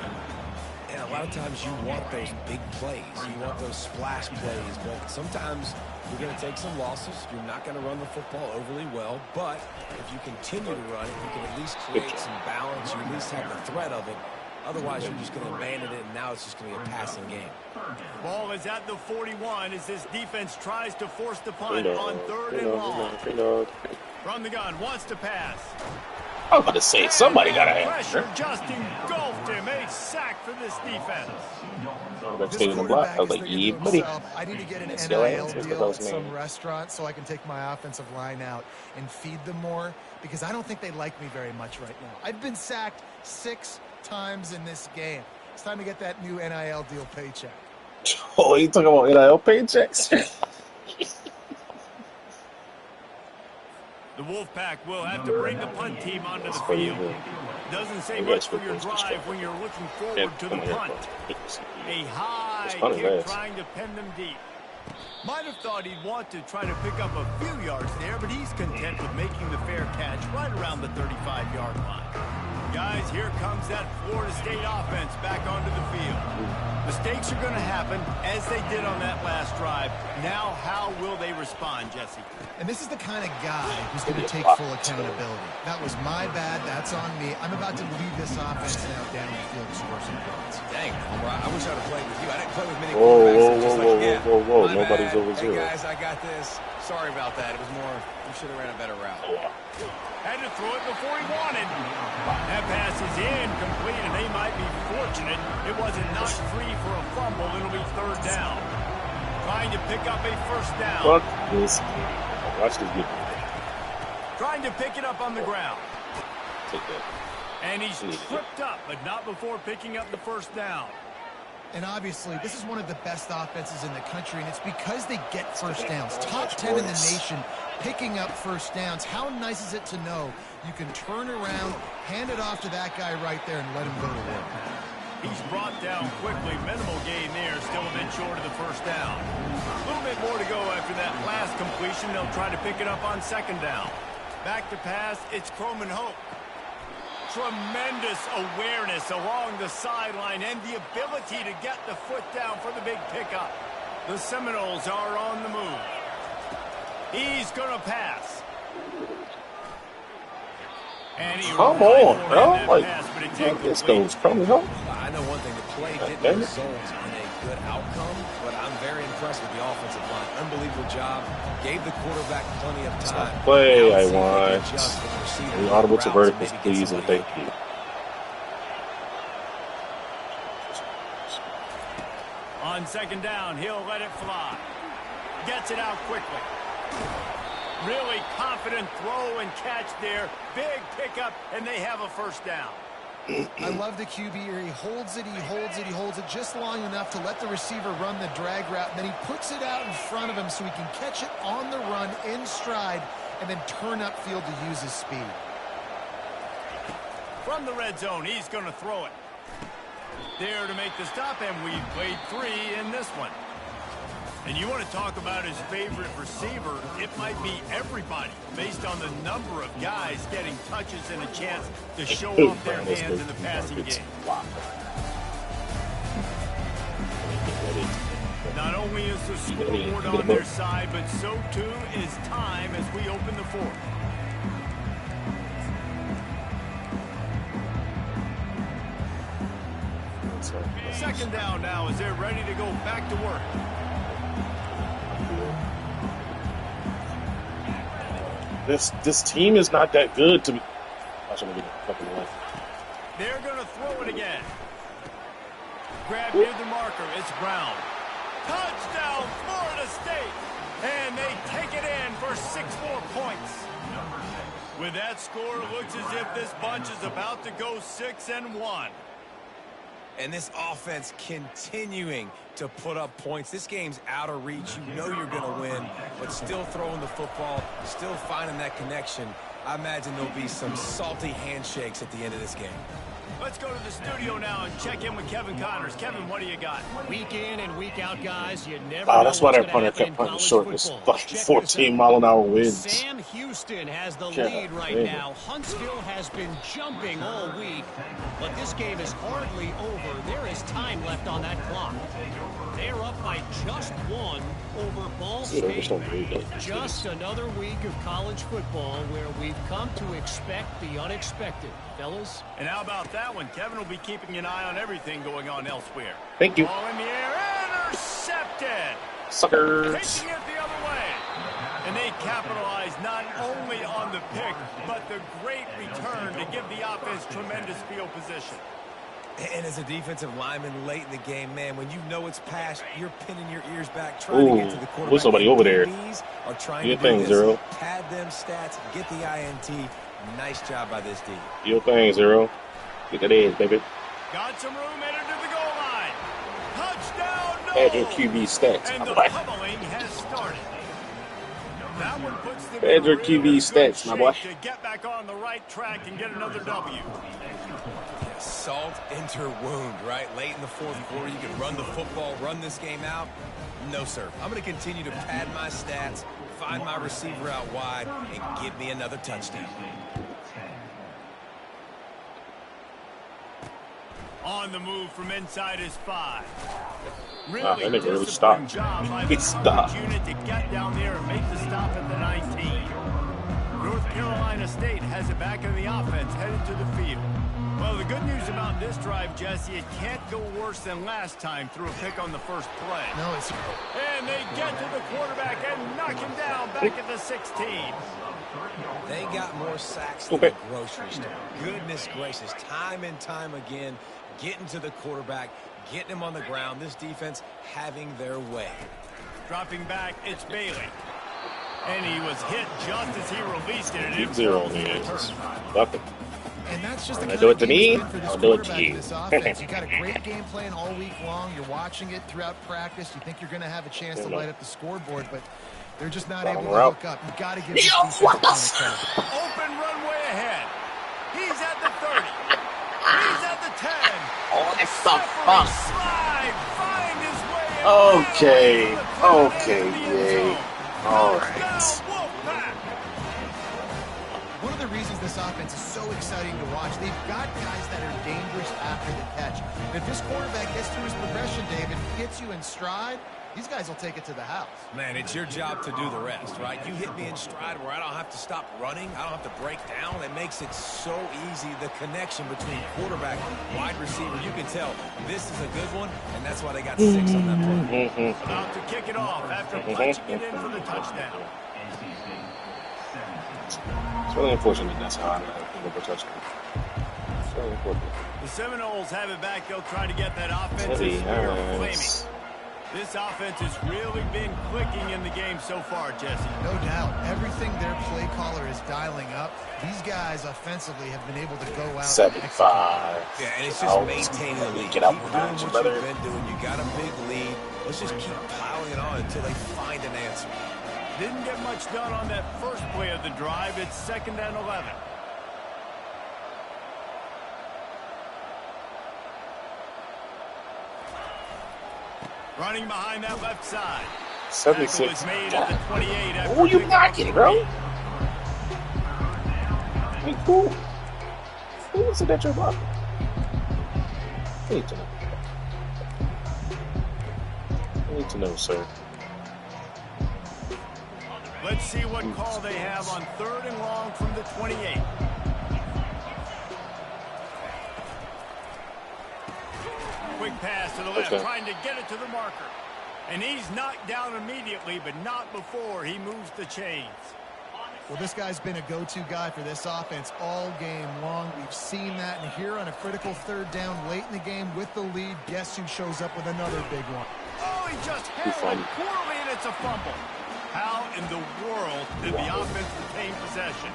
And a lot of times you want those big plays. You want those splash plays. But sometimes you're going to take some losses. You're not going to run the football overly well. But if you continue to run it, you can at least create some balance. You at least have the threat of it. Otherwise, you're just going to abandon it, and now it's just going to be a passing game. Ball is at the 41 as this defense tries to force the punt on third and long. From the gun, wants to pass. I was about to say, somebody got to have pressure just engulfed him. A sack for this defense. Stayed in the block. I was like, yeah, buddy. I need to get an NIL deal at some restaurant so I can take my offensive line out and feed them more, because I don't think they like me very much right now. I've been sacked 6 times in this game. It's time to get that new NIL deal paycheck. Oh, you talking about NIL paychecks? The Wolfpack will have to bring the punt team onto the field. Doesn't say much for your drive when you're looking forward to the punt. A high kick trying to pin them deep. Might have thought he'd want to try to pick up a few yards there, but he's content with making the fair catch right around the 35-yard line. Guys, here comes that Florida State offense back onto the field. Mistakes are going to happen, as they did on that last drive. Now, how will they respond, Jesse? And this is the kind of guy who's going to take full accountability. That was my bad. That's on me. I'm about to lead this offense now down the field to score some points. Dang, I wish I'd have played with you. I didn't play with many Whoa, quarterbacks. whoa. Nobody's over Hey, zero. guys, I got this. Sorry about that. It was more, we should have ran a better route. Had to throw it before he wanted. That pass is incomplete, and they might be fortunate it wasn't knocked free for a fumble. It'll be third down. Trying to pick up a first down. Fuck this. Watch this get. Trying to pick it up on the ground. Take that. And he's tripped up, but not before picking up the first down. And obviously, this is one of the best offenses in the country, and it's because they get first downs. Top 10 in the nation picking up first downs. How nice is it to know you can turn around, hand it off to that guy right there, and let him go to work. He's brought down quickly. Minimal gain there, still a bit short of the first down. A little bit more to go after that last completion. They'll try to pick it up on second down. Back to pass, it's Croman Hope. Tremendous awareness along the sideline and the ability to get the foot down for the big pickup. The Seminoles are on the move. He's going to pass. And he Come on, bro. Like, this goes Croman Hope. I know one thing, the play didn't result in a good outcome, but I'm very impressed with the offensive line. Unbelievable job. Gave the quarterback plenty of time. Play I want. The audible to verticals, please, and thank you. On second down, he'll let it fly. Gets it out quickly. Really confident throw and catch there. Big pickup, and they have a first down. I love the QB here. He holds it, he holds it just long enough to let the receiver run the drag route, and then he puts it out in front of him so he can catch it on the run in stride and then turn upfield to use his speed. From the red zone, he's going to throw it. There to make the stop, and we've played 3 in this one. And you want to talk about his favorite receiver, it might be everybody, based on the number of guys getting touches and a chance to show off their hands in the passing game. Not only is the scoreboard on their side, but so too is time as we open the fourth. Second down now as they're ready to go back to work. This team is not that good to be. They're going to throw it again. Grab near the marker. It's Brown. Touchdown, Florida State. And they take it in for 6 more points. With that score, it looks as if this bunch is about to go 6-1. And this offense continuing to put up points. This game's out of reach. You know you're going to win, but still throwing the football, still finding that connection. I imagine there'll be some salty handshakes at the end of this game. Let's go to the studio now and check in with Kevin Connors. Kevin, what do you got? Week in and week out, guys, you never Wow, know that's why what's that gonna punter happen kept in punting college short. It's football. like Check 14 mile-an-hour winds. Sam Houston has the Yeah, lead right man. now. Huntsville has been jumping all week, but this game is hardly over. There is time left on that clock. They're up by just 1 over Ball State. Just another week of college football where we've come to expect the unexpected. Fellas? And how about that one? Kevin will be keeping an eye on everything going on elsewhere. Thank you. Ball in the air, intercepted. Suckers. Taking it the other way. And they capitalize not only on the pick, but the great return to give the offense tremendous field position. And as a defensive lineman late in the game, man, when you know it's past, you're pinning your ears back, trying to get to the quarterback. Who's somebody over there? Are trying Your to thing, do this, Zero. pad them stats, get the INT. Nice job by this D. Your thing, Zero. Get that edge, baby. Got some room, headed to the goal line. Touchdown, no! Add your QB stats. And I'm the like, pummeling has started. That one puts them add your in QB really stats, good my boy. shape to get back on the right track and get another W. Yes. salt into wound, right? Late in the fourth quarter, you can run the football, run this game out. No, sir. I'm going to continue to pad my stats, find my receiver out wide, and give me another touchdown. On the move from inside his 5. Wow, that nigga really disciplined stopped. job by He the stopped. coverage unit to get down there and make the stop at the 19. North Carolina State has it back in the offense, headed to the field. Well, the good news about this drive, Jesse, it can't go worse than last time through a pick on the first play. No, it's... And they get to the quarterback and knock him down back at the 16. They got more sacks than the grocery store. Goodness gracious, time and time again, getting to the quarterback, getting him on the ground. This defense having their way. Dropping back, it's Bailey. And he was hit just as he released it. Keep zero on the edges. Nothing. And that's just the When I kind do of it to game me, it's been for this I'll do it to quarterback in you. this offense. You got a great game plan all week long. You're watching it throughout practice. You think you're going to have a chance to light up the scoreboard, but they're just not able to hook up. You got to give this defense a ton of credit. Open runway ahead. He's at the 30. He's at the 10. Oh, that's the Slippery fuck. slide. Find his way in. Okay. Okay, Into the end yay. zone. All Touchdown, right. Wolfpack. One of the reasons this offense is so exciting to watch, they've got guys that are dangerous after the catch. If this quarterback gets through his progression, David, gets you in stride, these guys will take it to the house. Man, it's your job to do the rest, right? You hit me in stride where I don't have to stop running. I don't have to break down. It makes it so easy, the connection between quarterback and wide receiver. You can tell this is a good one, and that's why they got 6 on that play. About to kick it off after punching it in for the touchdown. It's really unfortunate that's how I think of a touchdown. It's really unfortunate. The Seminoles have it back. They'll try to get that offensive square flaming. This offense has really been clicking in the game so far, Jesse. No doubt. Everything their play caller is dialing up, these guys offensively have been able to go out 75. Yeah, and it's just maintaining the lead. Get out Keep behind doing you, what brother. you've been doing. You got a big lead. Let's just keep piling it on until they find an answer. Didn't get much done on that first play of the drive. It's 2nd and 11. Running behind that left side. 76. Tackle is made at the 28 after Who you picking up blocking, 3. bro? Hey, who is it that you're blocking? I need to know. I need to know, sir. Let's see what call they have on 3rd and long from the 28. Quick pass to the left, Okay. trying to get it to the marker. And he's knocked down immediately, but not before he moves the chains. Well, this guy's been a go-to guy for this offense all game long. We've seen that, and here on a critical 3rd down late in the game with the lead, guess who shows up with another big one? Oh, he just handled it poorly, and it's a fumble. How in the world did the offense retain possession?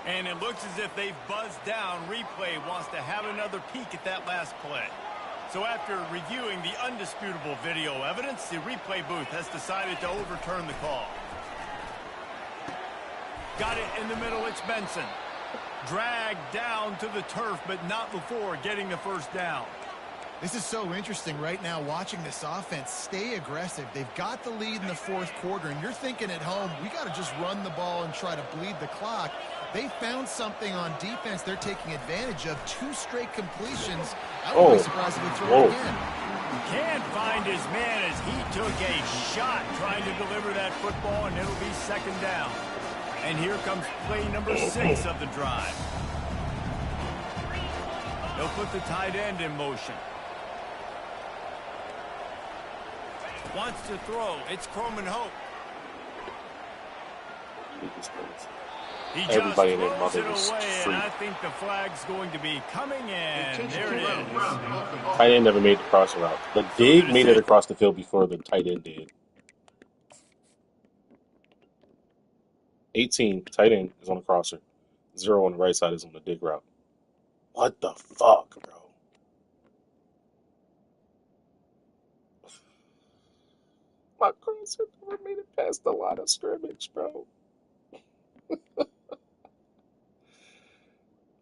And it looks as if they've buzzed down. Replay wants to have another peek at that last play. So after reviewing the undisputable video evidence, the replay booth has decided to overturn the call. Got it in the middle, it's Benson. Dragged down to the turf, but not before getting the first down. This is so interesting right now, watching this offense stay aggressive. They've got the lead in the 4th quarter, and you're thinking at home, we got to just run the ball and try to bleed the clock. They found something on defense they're taking advantage of. 2 straight completions. I wouldn't be surprised if they throw it again. Can't find his man as he took a shot trying to deliver that football, and it'll be 2nd down. And here comes play number 6 of the drive. They'll put the tight end in motion. Wants to throw. It's Croman Hope. He just Everybody and their throws mother it was away, free. and I think the flag's going to be coming in. There it is. Tight end never made the crossing route. The dig made it across the field before the tight end did. 18, tight end is on the crosser. 0 on the right side is on the dig route. What the fuck, bro? My crosser never made it past the line of scrimmage, bro.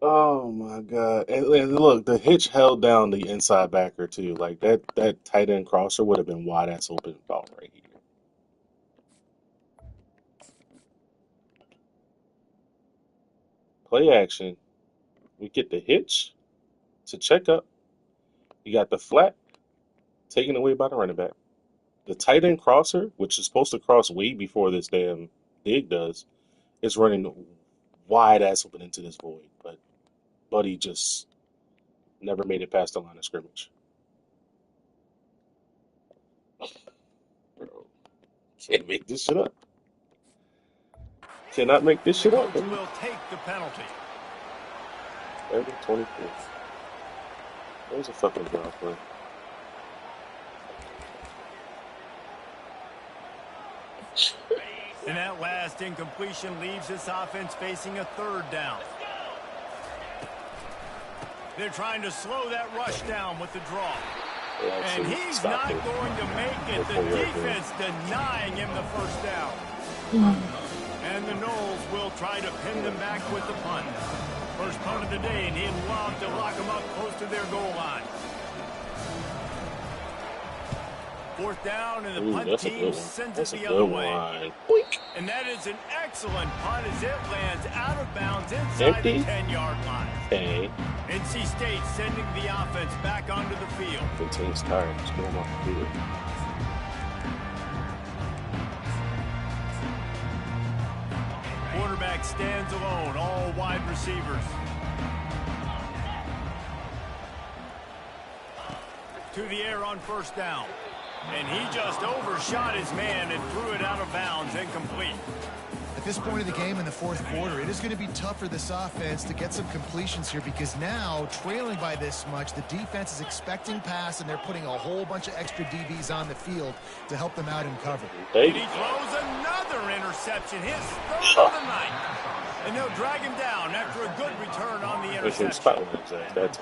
Oh my God. And look, the hitch held down the inside backer too. Like that tight end crosser would have been wide ass open ball right here. Play action. We get the hitch to check up. You got the flat taken away by the running back. The tight end crosser, which is supposed to cross way before this damn dig does, is running wide ass open into this void. But Buddy just never made it past the line of scrimmage. Bro, can't make this shit up. Cannot make this The shit up, coach baby. will take the penalty. 24. There's a fucking draw play. And that last incompletion leaves this offense facing a third down. They're trying to slow that rush down with the draw. And he's not going to make it. The defense denying him the first down. And the Knowles will try to pin them back with the punt. First punt of the day, and he'd love to lock them up close to their goal line. Fourth down, and the punt team sends it the other way. And that is an excellent punt as it lands out of bounds inside the 10-yard line. Okay. NC State sending the offense back onto the field. The team's tired. Just get them off the field. Quarterback stands alone, all wide receivers. To the air on first down. And he just overshot his man and threw it out of bounds, incomplete. At this point of the game in the fourth quarter, it is going to be tough for this offense to get some completions here because now, trailing by this much, the defense is expecting pass and they're putting a whole bunch of extra DBs on the field to help them out in cover. And he throws another interception, his third of the night. And they'll drag him down after a good return on the interception.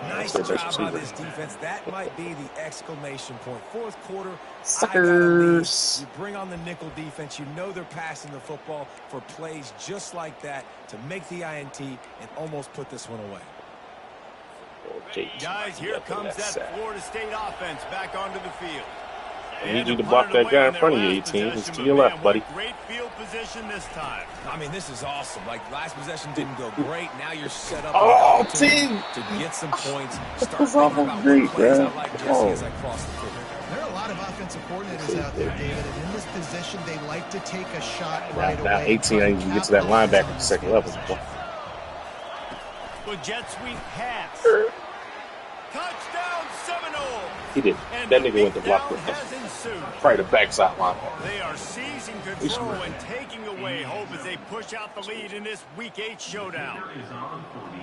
Nice job by this defense. That might be the exclamation point. Fourth quarter, Suckers. You bring on the nickel defense. You know they're passing the football for plays just like that to make the INT and almost put this one away. Guys, here comes that Florida State offense back onto the field. I need you to block that guy in front of you, 18. He's to your left, buddy. Great field position this time. I mean, this is awesome. Like, last possession didn't go great. Now you're set up to get some points. Start thinking about what plays I like Jesse as I cross the field. There are a lot of offensive coordinators out there, David, and in this position, they like to take a shot right away. Now 18, I can get to that linebacker at the second level. With jet sweep pass. Touchdown Seminole. He did. That nigga went to block with probably the backside linebacker. They are seizing control and taking away hope as they push out the lead in this Week 8 showdown.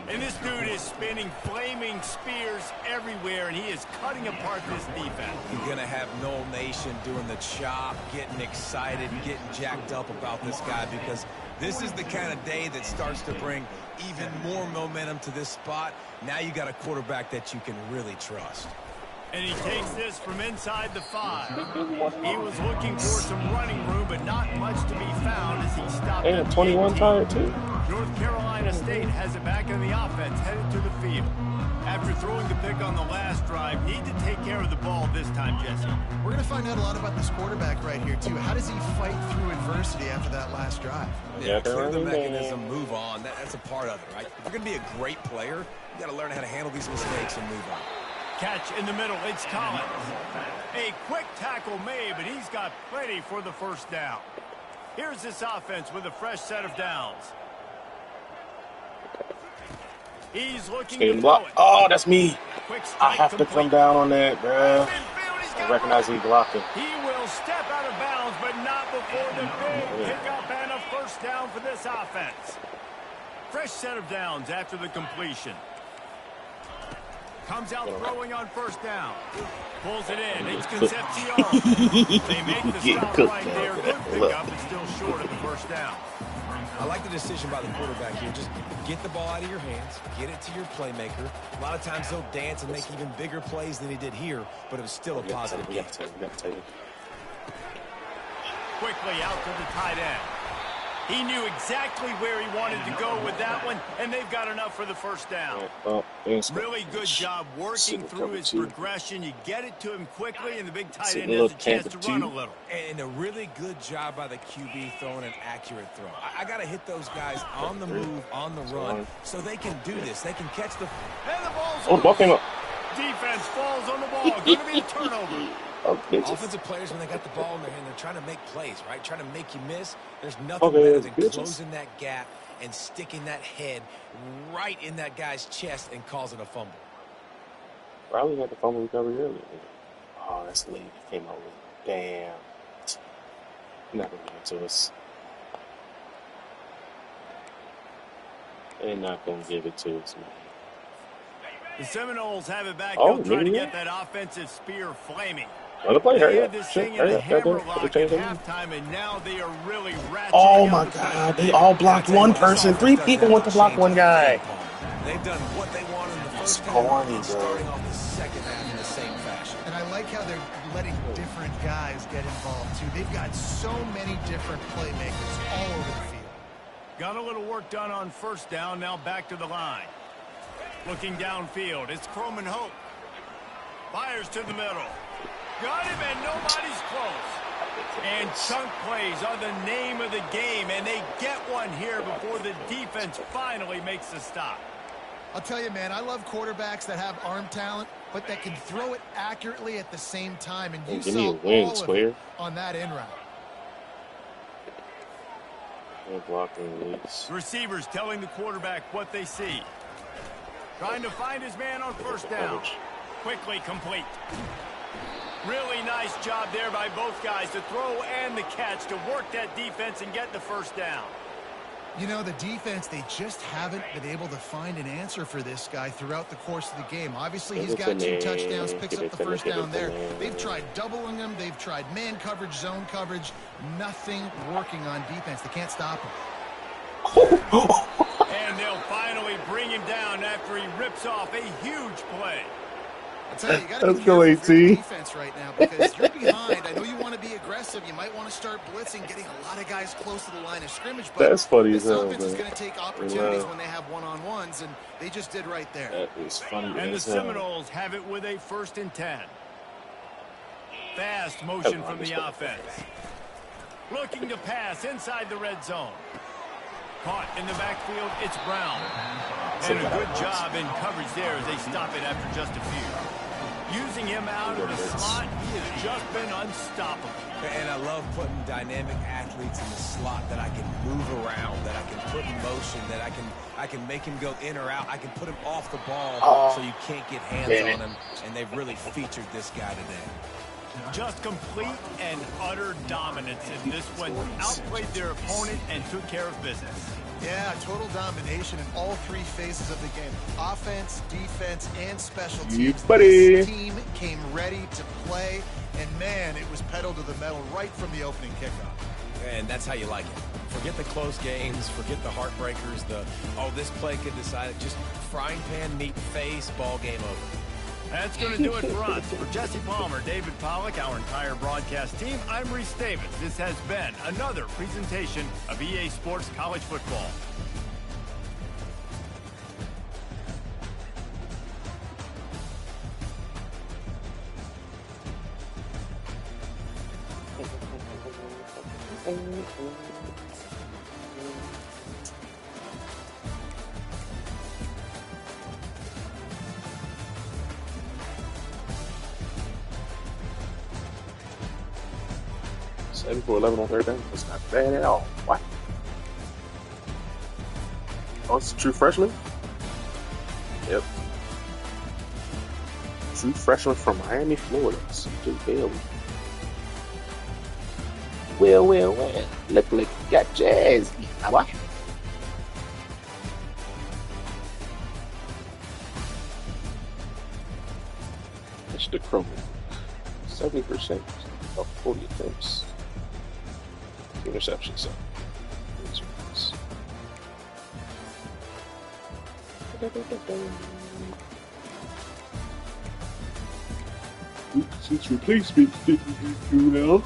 And this dude is spinning flaming spears everywhere, and he is cutting apart this defense. You're going to have Knoll Nation doing the chop, getting excited, getting jacked up about this guy because this is the kind of day that starts to bring even more momentum to this spot. Now you got a quarterback that you can really trust. And he takes this from inside the 5. He was looking for some running room, but not much to be found as he stopped. And 21 tired too. North Carolina State has it back in the offense, headed to the field. After throwing the pick on the last drive, need to take care of the ball this time, Jesse. We're going to find out a lot about this quarterback right here, too. How does he fight through adversity after that last drive? Yeah, clear the mechanism, move on. That's a part of it, right? If you're going to be a great player, you got to learn how to handle these mistakes and move on. Catch in the middle, it's Collins. A quick tackle made, but he's got plenty for the first down. Here's this offense with a fresh set of downs. He's looking to throw it. Oh, that's me. I have to come down on that, bro. I recognize he blocked it. He will step out of bounds, but not before the big pickup and a first down for this offense. Fresh set of downs after the completion. Comes out throwing on first down. Pulls it in. It's Concepcion. They make the stop right there. Good pickup, but still short of the first down. I like the decision by the quarterback here. Just get the ball out of your hands. Get it to your playmaker. A lot of times he'll dance and make even bigger plays than he did here, but it was still a positive game. Quickly out to the tight end. He knew exactly where he wanted to go with that one, and they've got enough for the first down. Really good job working through his progression. You get it to him quickly, and the big tight end has a chance to run a little. And a really good job by the QB throwing an accurate throw. I got to hit those guys on the move, on the run, so they can do this. They can catch the... And the ball's the ball came up. Defense falls on the ball. Going to be a turnover. Offensive players, when they got the ball in their hand, they're trying to make plays, right? Trying to make you miss. There's nothing better than closing that gap and sticking that head right in that guy's chest and causing a fumble. Riley had the fumble recovery earlier. Oh, that's late. He came out with damn. Not going to give it to us. They're not going to give it to us, man. The Seminoles have it back. They'll try to get that offensive spear flaming. They had this thing in a hammerlock at halftime, and now they are really ratcheting. Oh my God! They all blocked one person. 3 people went to block one guy. They've done what they wanted in the first half, starting off the second half in the same fashion. And I like how they're letting different guys get involved too. They've got so many different playmakers all over the field. Got a little work done on first down. Now back to the line. Looking downfield, it's Croman Hope. Fires to the middle. Got him, and nobody's close. And chunk plays are the name of the game, and they get one here before the defense finally makes the stop. I'll tell you, man, I love quarterbacks that have arm talent, but that can throw it accurately at the same time. And you saw all of it on that in route. Receivers telling the quarterback what they see. Trying to find his man on first down. Quickly complete. Really nice job there by both guys to throw and the catch to work that defense and get the first down. You know, the defense, they just haven't been able to find an answer for this guy throughout the course of the game. Obviously, he's got 2 touchdowns, picks up the first down there. They've tried doubling him. They've tried man coverage, zone coverage. Nothing working on defense. They can't stop him. And they'll finally bring him down after he rips off a huge play. I tell you, you got to be careful for your defense right now because you're behind. I know you want to be aggressive. You might want to start blitzing, getting a lot of guys close to the line of scrimmage. But that's funny this as hell, offense is going to take opportunities when they have one-on-ones, and they just did right there. That is funny. And the Seminoles have it with a 1st and 10. Fast motion from the offense. Looking to pass inside the red zone. Caught in the backfield, it's Brown. And a good job in coverage there as they stop it after just a few. Using him out of the slot, he has just been unstoppable. And I love putting dynamic athletes in the slot that I can move around, that I can put in motion, that I can make him go in or out. I can put him off the ball so you can't get hands on him. And they've really featured this guy today. Just complete and utter dominance in this one. Outplayed their opponent and took care of business. Yeah, total domination in all 3 phases of the game. Offense, defense, and special teams. This team came ready to play, and man, it was pedal to the metal right from the opening kickoff. And that's how you like it. Forget the close games, forget the heartbreakers, this play could decide it. Just frying pan, meat face, ball game over. That's going to do it for us. For Jesse Palmer, David Pollack, our entire broadcast team, I'm Reese Davis. This has been another presentation of EA Sports College Football. For 11 on 3rd down. That's not bad at all. What? Oh, it's a true freshman? Yep. True freshman from Miami, Florida. CJ Bailey. Well. Look like you got jazz. What? Mr. Croman. 70% of 40 attempts. Interception, so since replacement didn't do now.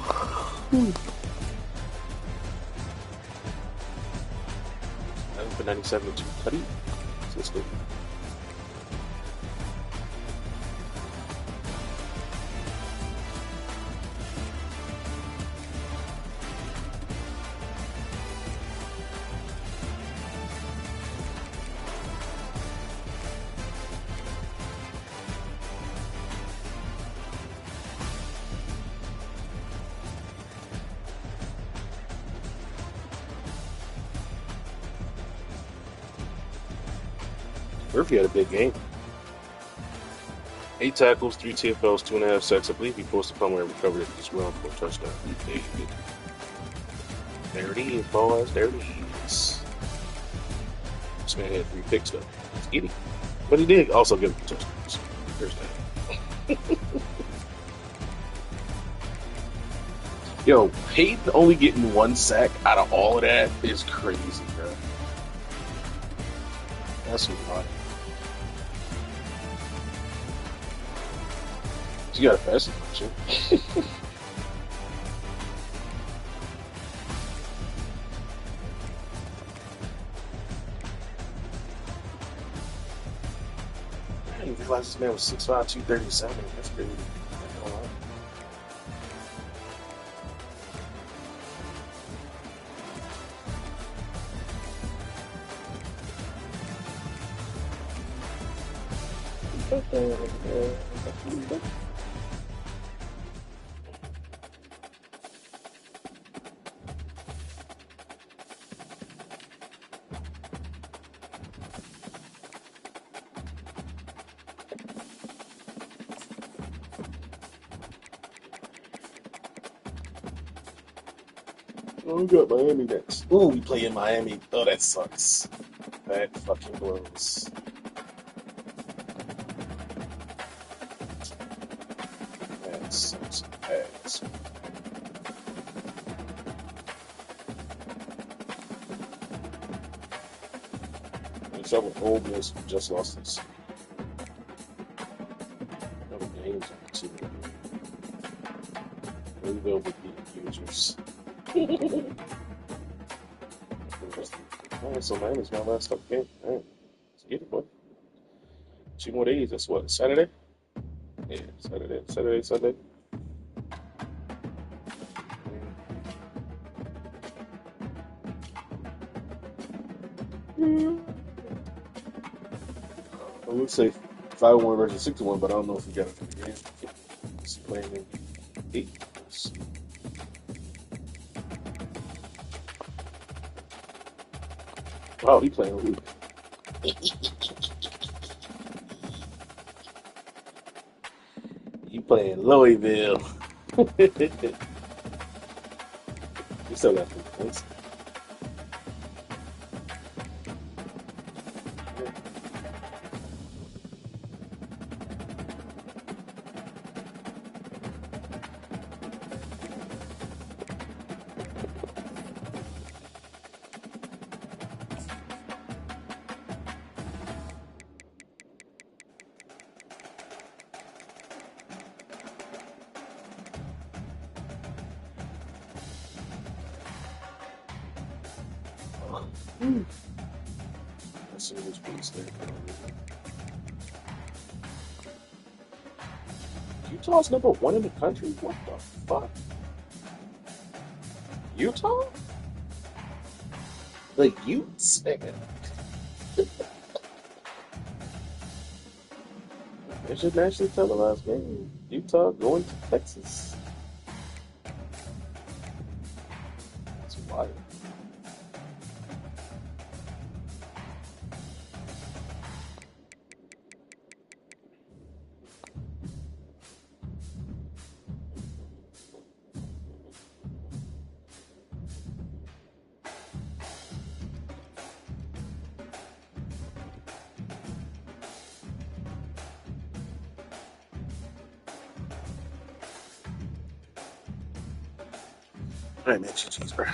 197 to Cuddy. So let's go. Murphy had a big game. 8 tackles, 3 TFLs, 2.5 sacks. I believe he forced the punt and recovered it as well for a touchdown. There it is, boys. There it is. This man had 3 picks, though. Let's get him. But he did also give him touchdowns. There's that. Yo, Peyton only getting 1 sack out of all of that is crazy, bro. That's wild. You got a fast function. I didn't realize this man was 6'5", 237. That's crazy. Oh, we got Miami next. Oh, we play in Miami. Oh, that sucks. That fucking blows. That sucks ass. And trouble Ole Miss just lost this. Another game's on too. Louisville would beat users. Alright, so Miami's my last couple game. Alright, let's get it, boy. 2 more days. That's what, Saturday? Yeah, Saturday, Sunday. I would say 5-1 versus 6-1, but I don't know if we got it for the game. It's playing in 8. Wow, he playing weak. He playing Louisville. He still got 3 points. Let's see which piece there. Utah's number 1 in the country? What the fuck? Utah? The Utes, nigga. It's a nationally televised game. Utah going to Texas. That's wild. All right, man, GG's, bro.